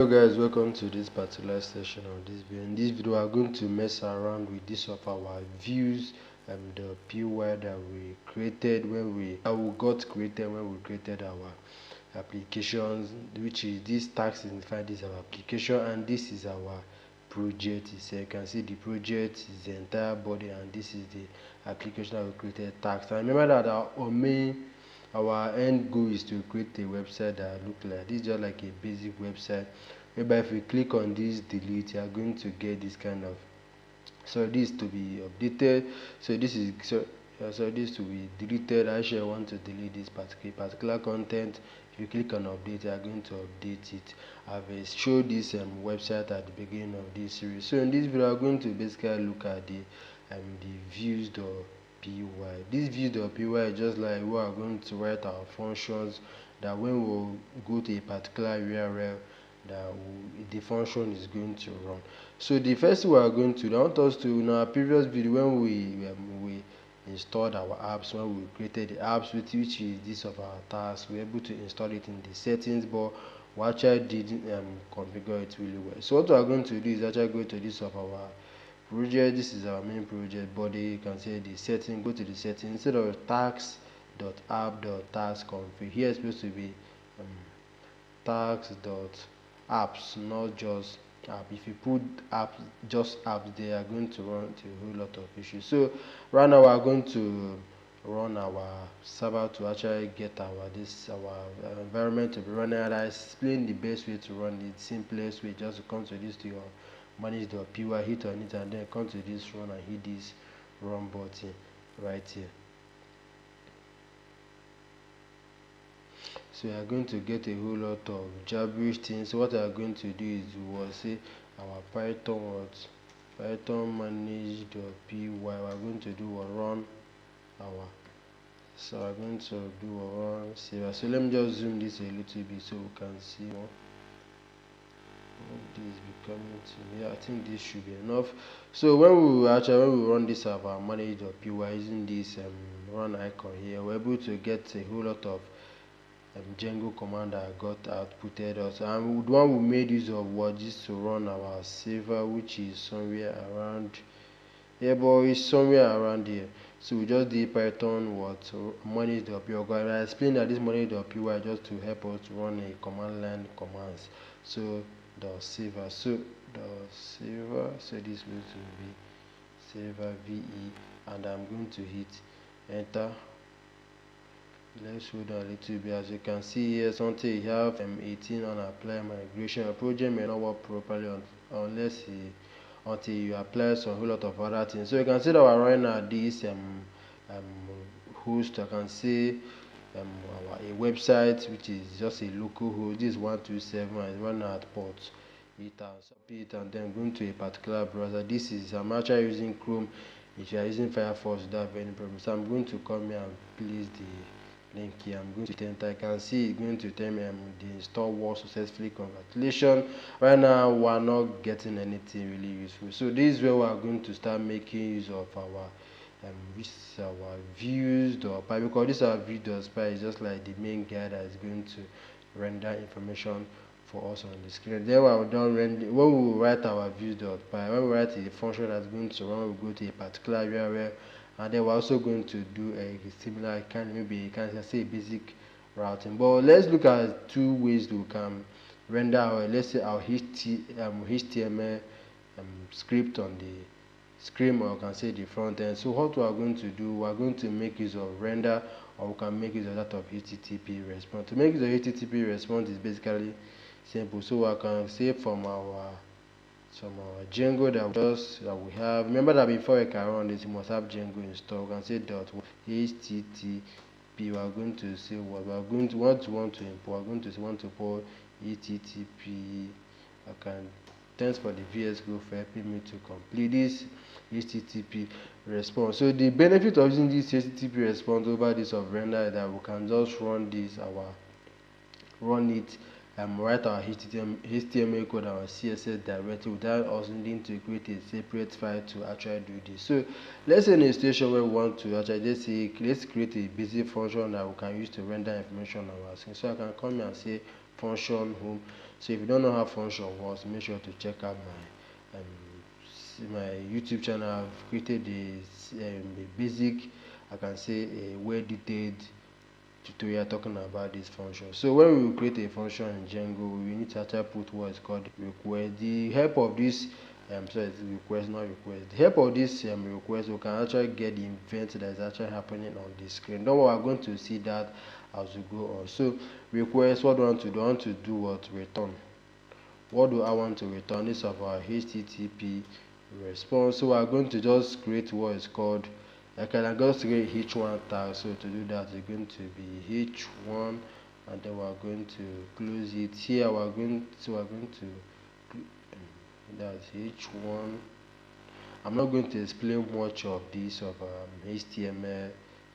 Hello guys, welcome to this particular session of this video. In this video we are going to mess around with this of our views and the py that we created when we created our applications, which is this tag signifies this is our application and this is our project. So you can see the project is the entire body and this is the application that we created tags. And remember that our end goal is to create a website that look like this, just like a basic website, whereby if we click on this delete, you are going to get this kind of, so this to be updated, so this is this to be deleted. Actually I want to delete this particular content. If you click on update, you are going to update it. I've showed this website at the beginning of this series. So in this video I'm going to basically look at the views.py. This views.py is just like we are going to write our functions that when we go to a particular URL that the function is going to run. So the first thing we are going to do, I want us to, in our previous video when we installed our apps, when we created the apps, which is this of our task, we were able to install it in the settings, but we actually didn't configure it really well. So what we are going to do is actually go to this of our project. This is our main project body. You can say the setting, go to the setting, instead of tags.app.task.config, here it's supposed to be tags.apps, not just app. If you put apps, just apps, they are going to run into a whole lot of issues. So right now we are going to run our server to actually get our environment to be running, and I explain the best way to run it. Simplest way, just to come to this to your manage.py, hit on it, and then come to this run and hit this run button right here. So we are going to get a whole lot of gibberish things. So what we are going to do is we will say our python manage.py, we are going to do a run our, so we are going to do a run server. So let me just zoom this a little bit so we can see more. This is becoming to me. I think this should be enough. So when we run this server manage.py using this run icon here, we're able to get a whole lot of Django command that got outputted us, and the one we made use of was just to run our server, which is somewhere around here, but it's somewhere around here. So we just did python manage.py. I explained that this manage.py just to help us to run a command line commands. So the server, so this is going to be server ve, and I'm going to hit enter. Let's hold on a little bit. As you can see here, something you have 18 on apply migration. Your project may not work properly unless until you apply some whole lot of other things. So you can see that we're running at this host. I can see a website which is just a local host. This is 127 and running at port 8 and then going to a particular browser. This is, I'm actually using Chrome. If you are using Firefox, you don't have any problem. So I'm going to come here and place the link here. I'm going to enter. I can see it's going to tell me the install was successfully. Congratulations. Right now we are not getting anything really useful. So this is where we are going to start making use of our views.py, because this our views.py is just like the main guy that is going to render information for us on the screen. Then when we write our views.py, when we write a function that's going to run, we go to a particular URL, and then we're also going to do a similar kind, maybe you can say basic routing. But let's look at two ways we can render our, let's say our HTML script on the screen, or you can say the front end. So what we are going to do, we are going to make use of render, or we can make use of that of HttpResponse. To make use of HttpResponse is basically simple. So I can say from our Django that we have. Remember that before you can run this, you must have Django installed. We can say .http. We are going to say what we are going to want to import. We are going to want to import http. Thanks for the VS Code for helping me to complete this HTTP response. So the benefit of using this HTTP response over this of render is that we can just run it write our HTML code and our CSS directly without us needing to create a separate file to actually do this. So let's say in a situation where we want to actually let's create a basic function that we can use to render information on our screen. So I can come here and say function home. So if you don't know how function works, make sure to check out my YouTube channel. I've created a basic, I can say a well detailed tutorial talking about this function. So when we create a function in Django, we need to actually put what is called request. The help of this sorry, it's request, not request. The help of this request, we can actually get the event that is actually happening on the screen. Don't worry, we're going to see that as we go on. So request, what do I want to do? I want to do what? Return. What do I want to return? This is of our HTTP response. So we're going to just create what is called, I can just create h1 tag. So to do that, it's going to be h1, and then we're going to close it. Here we're going to that's h1. I'm not going to explain much of this of HTML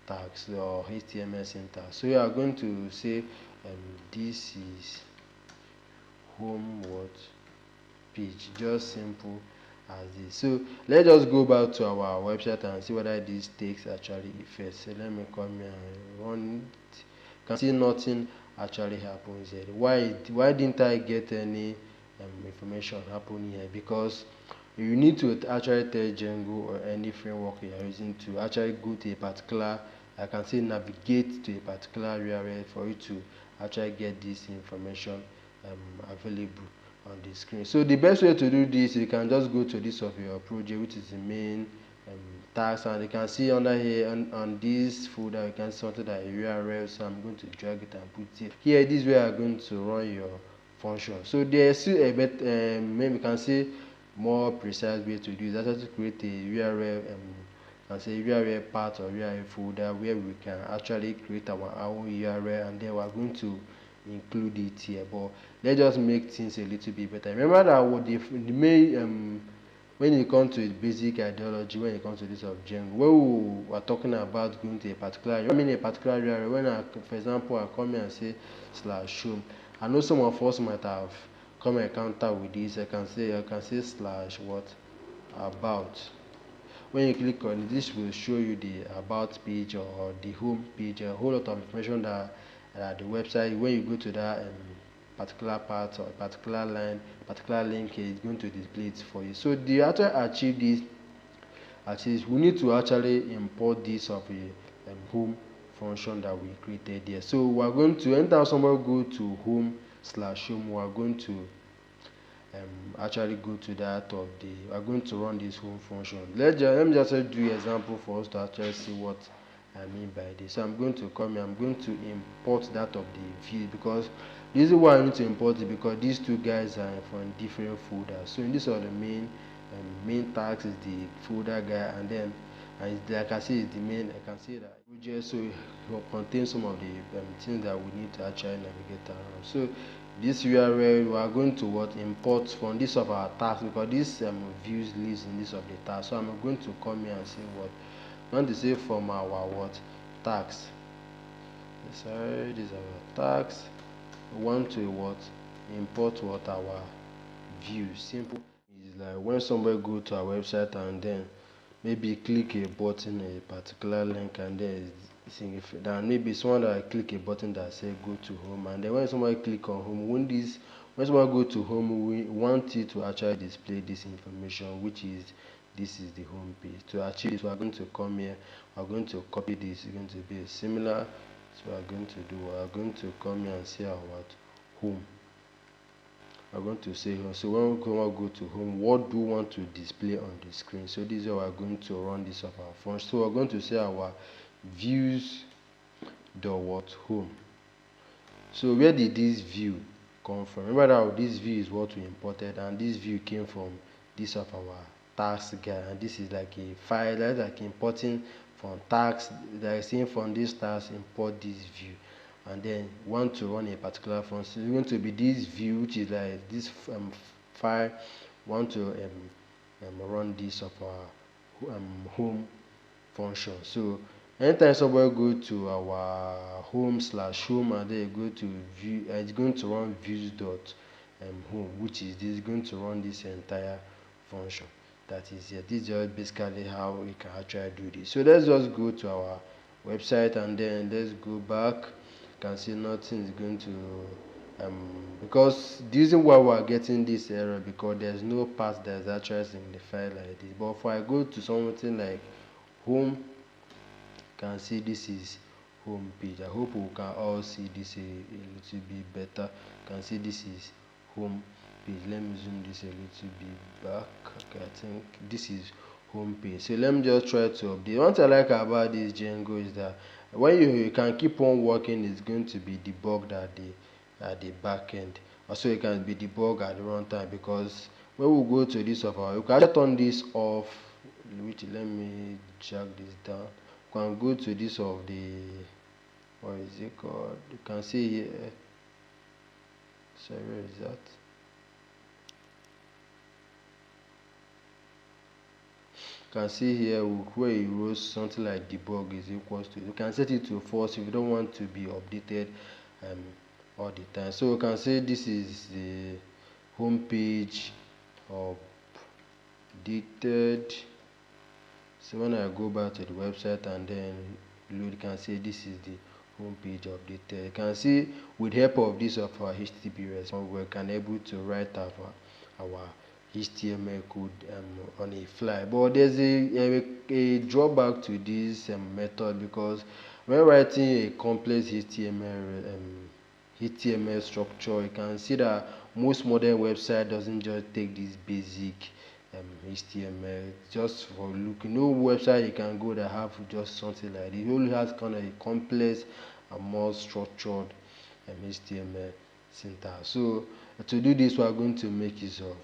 tags or HTML syntax. So we are going to say this is home what page, just simple as this. So let's just go back to our website and see whether this takes actually effect. So let me come here and run it. You can see nothing actually happens here. Why didn't I get any information happening here? Because you need to actually tell Django or any framework you are using to actually go to a particular, I can say navigate to a particular URL for you to actually get this information available on the screen. So the best way to do this, you can just go to this of your project, which is the main task, and you can see under here on this folder, you can see something like a URL. So I'm going to drag it and put it here. This is where you are going to run your function. So there's still a better, maybe you can see more precise way to do is actually to create a URL and say URL part or URL folder where we can actually create our own URL, and then we're going to include it here. But let's just make things a little bit better. Remember that what the main when it comes to basic ideology, when it comes to this of Django, when we were talking about going to a particular, I mean a particular URL, when I, for example, I come here and say /home, I know some of us might have come encounter with this. I can say slash what about. When you click on it, this will show you the about page or the home page, a whole lot of information that the website. When you go to that particular part or particular line, particular link, it's going to display it for you. So to actually achieve this, we need to actually import this of a home function that we created here. So we're going to enter somewhere, go to home/home. We're going to actually go to that of the, we're going to run this home function. Let me just do an example for us to actually see what I mean by this. So I'm going to come here, I'm going to import that of the view, because this is why I need to import it, because these two guys are from different folders. So in this are the main tags is the folder guy, and then like I see, it's the main, I can see that project, so it will contain some of the things that we need to actually navigate around. So this URL, we are going to import from this of our tags, because this views lives in this of the tags. So I'm going to come here and say what I want to say from our tags. Sorry, these are our tags. We want to import our views. Simple is like when somebody go to our website and then maybe click a button, a particular link, and then then maybe someone that click a button that say go to home, and then when somebody click on home, when someone go to home, we want it to actually display this information, which is this is the home page. To achieve this, we are going to come here, we are going to copy this. It's going to be similar. So we are going to do, we are going to come here and say our home. We're going to say home. So when we go to home, what do we want to display on the screen? So this is how we're going to run this of our function. So we're going to say our views home. So where did this view come from? Remember that this view is what we imported, and this view came from this of our tags guy, and this is like a file that's like importing from tags, like saying from this tags import this view, and then want to run a particular function. It's going to be this view, which is like this file. Want to run this of our home function. So anytime somebody go to our home/home and then go to view, it's going to run views.home, which is this going to run this entire function that is here. This is just basically how we can actually do this. So let's just go to our website and then let's go back. You can see nothing is going to because the reason why we are getting this error, because there's no path that's actually signified like this. But if I go to something like home, you can see this is home page. I hope we can all see this a little bit better. You can see this is home page. Let me zoom this a little bit back. Okay, I think this is home page. So let me just try to update. One thing I like about this Django is that when you can keep on working, it's going to be debugged at the back end. Also, it can be debugged at the runtime, because when we go to this software, you can actually turn this off. Which, let me drag this down. You can go to this of the, what is it called? You can see here. Sorry, where is that? You can see here where it wrote something like debug is equals to. You can set it to false if you don't want to be updated all the time. So you can say this is the home page updated. So when I go back to the website and then load, you can see this is the home page updated. You can see with help of this of our HttpResponse, we can able to write our HTML code on a fly. But there's a drawback to this method, because when writing a complex HTML structure, you can see that most modern website doesn't just take this basic HTML just for look. No website you can go that have just something like this. It only has kind of a complex and more structured HTML syntax. So to do this, we are going to make use of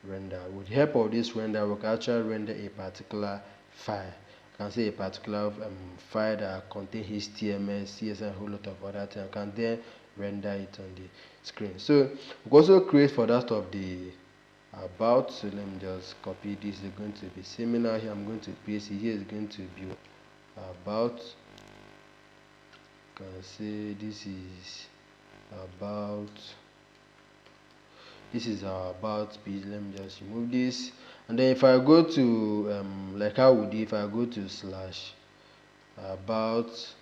render. With the help of this render, we can actually render a particular file. You can say a particular file that contains HTML, CSS, and a whole lot of other things. You can then render it on the screen. So we can also create for that of the about. So let me just copy this. It's going to be similar here. I'm going to paste it here. It's going to be about. You can see this is about. This is our about page. Let me just remove this, and then if I go to like how would if I go to slash about,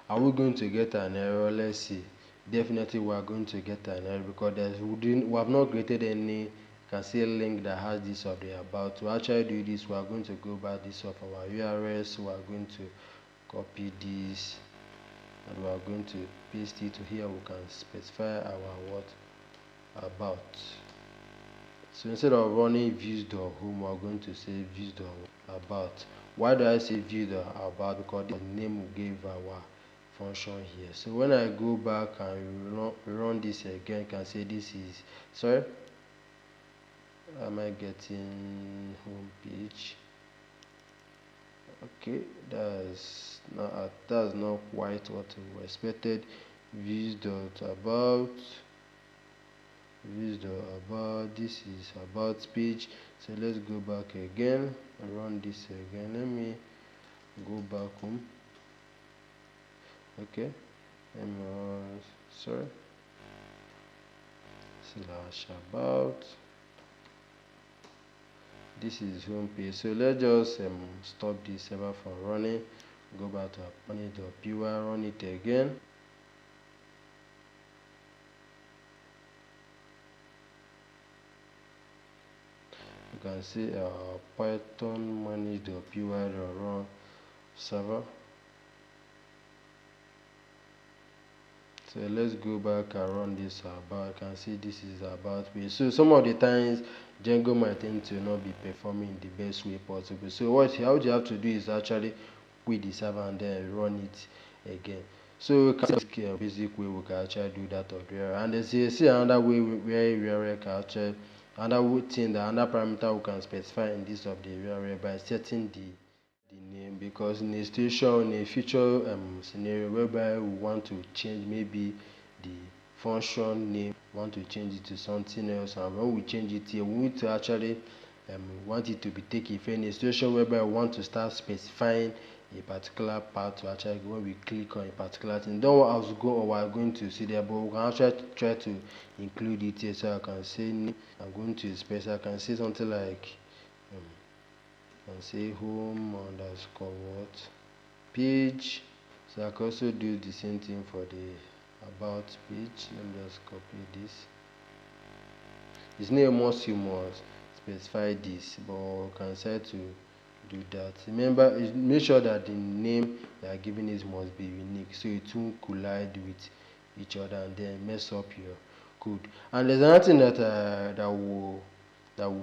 are we going to get an error? Let's see. Definitely we are going to get an error, because we have not created any, you can see a link that has this of the about. To actually do this, we are going to go back this of our URLs. We are going to copy this and we are going to paste it to here. We can specify our what about. So instead of running views.home, we are going to say views.about. Why do I say views.about? Because the name we gave our function here. So when I go back and run this again, you can say this is, sorry, am I getting home page? Okay, that's not quite what we expected. Views.about, this is about page. So let's go back again and run this again. Let me go back home. Okay, sorry, slash about, this is home page. So let's just stop this server from running, go back to HttpResponse.py, run it again. You can see our Python manage.py run server. So let's go back and run this about. You can see this is about page. So some of the times Django might tend to not be performing the best way possible. So what you have to do is actually quit the server and then run it again. So basic way we can actually do that of the error. And there's another way where we can actually, another thing, that another parameter we can specify in this of the URL by setting the name, because in a situation, in a future scenario whereby we want to change maybe the function name, want to change it to something else, and when we change it here, we need to actually want it to be taken. If in a situation whereby we want to start specifying a particular part, to actually when we click on a particular thing, don't want us to go or we're going to see there, but we can actually try to include it here. So I can say I'm going to specify, I can say something like and say home underscore what page. So I can also do the same thing for the about page. Let me just copy this. His name must specify this, but we can decide to do that. Remember, make sure that the name you are giving is must be unique, so it won't collide with each other and then mess up your code. And there's another thing that will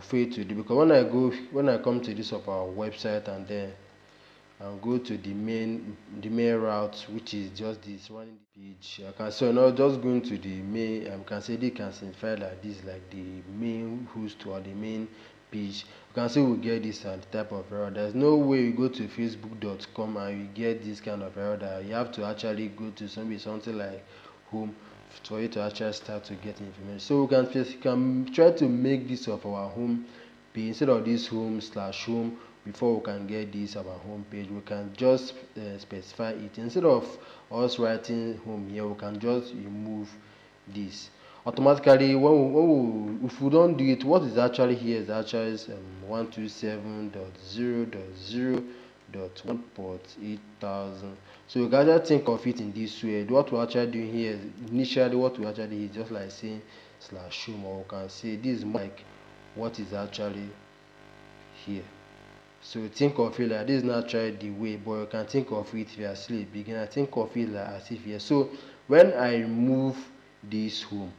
fail to do, because when I come to this of our website and then I'll go to the main route, which is just this running the page. I can say now just going to the main, can say they can simplify like this, like the main host or the main page. You can see we get this type of error. There's no way you go to facebook.com and you get this kind of error, that you have to actually go to something like home for you to actually start to get information. So we can try to make this of our home page instead of this home/home. Before we can get this our home page, we can just specify it. Instead of us writing home here, we can just remove this automatically. If we don't do it, what is actually here is actually 127.0.0.1 port 8000. so you can just think of it in this way. What we actually do here is initially what we actually do is just like saying /home, or we can say this is more like what is actually here. So think of it like this is not actually the way, but you can think of it if you are still a beginner. Think of it like as if here. So when I remove this home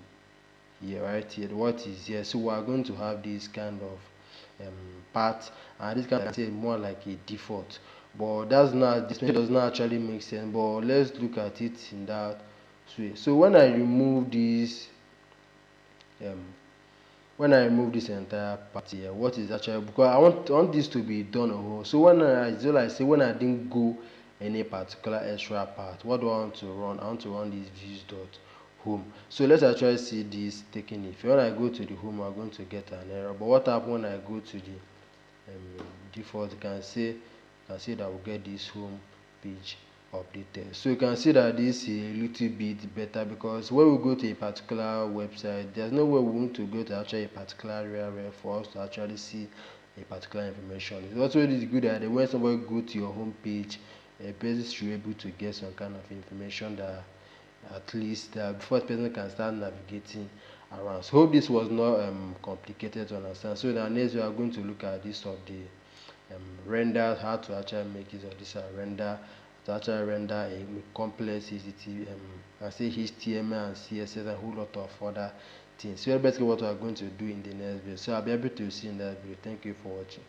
here, right here, what is here? So we are going to have this kind of part, and this kind of say more like a default. But this does not actually make sense. But let's look at it in that way. So when I remove this entire part here, what is actually, because I want this to be done on home. So when I didn't go any particular extra part, what do I want to run? I want to run this views.home. So let's actually see this taking it. When I go to the home, I'm going to get an error. But what happens when I go to the default? You can see that we'll get this home page updated. So you can see that this is a little bit better, because when we go to a particular website, there's no way we want to go to actually a particular area for us to actually see a particular information. It's also really good that when somebody go to your home page, a person should be able to get some kind of information that at least before the person can start navigating around. So hope this was not complicated to understand. So now next we are going to look at this of the render, how to actually make use of this render, to actually render a complex HTML and CSS and a whole lot of other things. So that's basically what we are going to do in the next video. So I'll be able to see in that video. Thank you for watching.